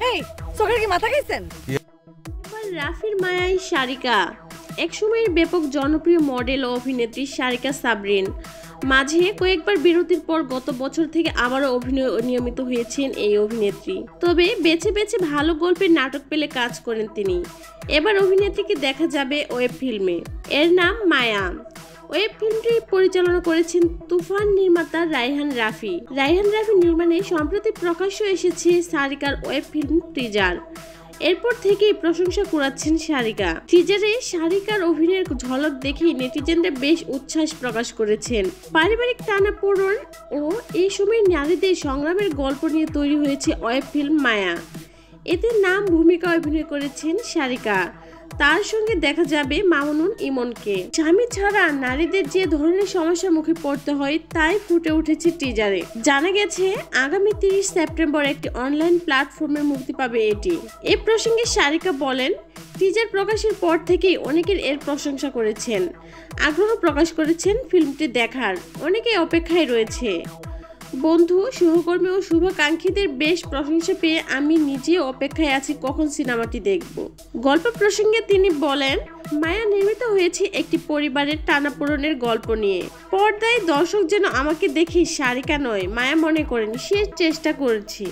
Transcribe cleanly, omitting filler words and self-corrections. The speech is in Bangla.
এই চোখের কি মাথা খাইছেন? এবার রাফির মায়ায় সারিকা। একসময়ের ব্যাপক জনপ্রিয় মডেল ও অভিনেত্রী সারিকা সাবরিন মাঝে কয়েকবার বিরতির পর গত বছর থেকে আবারও অভিনয় নিয়মিত হয়েছেন এই অভিনেত্রী। তবে বেছে বেছে ভালো গল্পের নাটক পেলে কাজ করেন তিনি। এবার অভিনেত্রীকে দেখা যাবে ওয়েব ফিল্মে, এর নাম মায়া। ওয়েব ফিল্মটি পরিচালনা করেছেন তুফান নির্মাতা রায়হান রাফি। রায়হান রাফি নির্মাণে সম্প্রতি প্রকাশ্য এসেছে সারিকার ওয়েব ফিল্ম টিজার। এরপর থেকেই প্রশংসা কুড়াচ্ছেন সারিকা। টিজারে সারিকার অভিনয়ের ঝলক দেখেই নেটিজেনরা বেশ উচ্ছ্বাস প্রকাশ করেছেন। পারিবারিক টানাপোড়েন ও এই সময় নারীদের সংগ্রামের গল্প নিয়ে তৈরি হয়েছে ওয়েব ফিল্ম মায়া। এতে নাম ভূমিকা অভিনয় করেছেন সারিকা। তার সঙ্গে দেখা যাবে মামুনুল ইমনকে। স্বামী ছাড়া নারীদের যে ধরনের সমস্যার মুখে পড়তে হয় তাই ফুটে উঠেছে টিজারে। জানা গেছে আগামী 30 সেপ্টেম্বর একটি অনলাইন প্ল্যাটফর্মে মুক্তি পাবে এটি। এ প্রসঙ্গে সারিকা বলেন, টিজার প্রকাশের পর থেকেই অনেকের এর প্রশংসা করেছেন, আগ্রহ প্রকাশ করেছেন ফিল্মটি দেখার। অনেকেই অপেক্ষায় রয়েছে। বন্ধু, সহকর্মী ও শুভাকাঙ্ক্ষীদের বেশ প্রশংসা পেয়ে আমি নিজে অপেক্ষায় আছি কখন সিনেমাটি দেখব। গল্প প্রসঙ্গে তিনি বলেন, মায়া নির্মিত হয়েছে একটি পরিবারের টানাপোড়েনের গল্প নিয়ে। পর্দায় দর্শক যেন আমাকে দেখে সারিকা নয় মায়া মনে করেন সে চেষ্টা করেছি।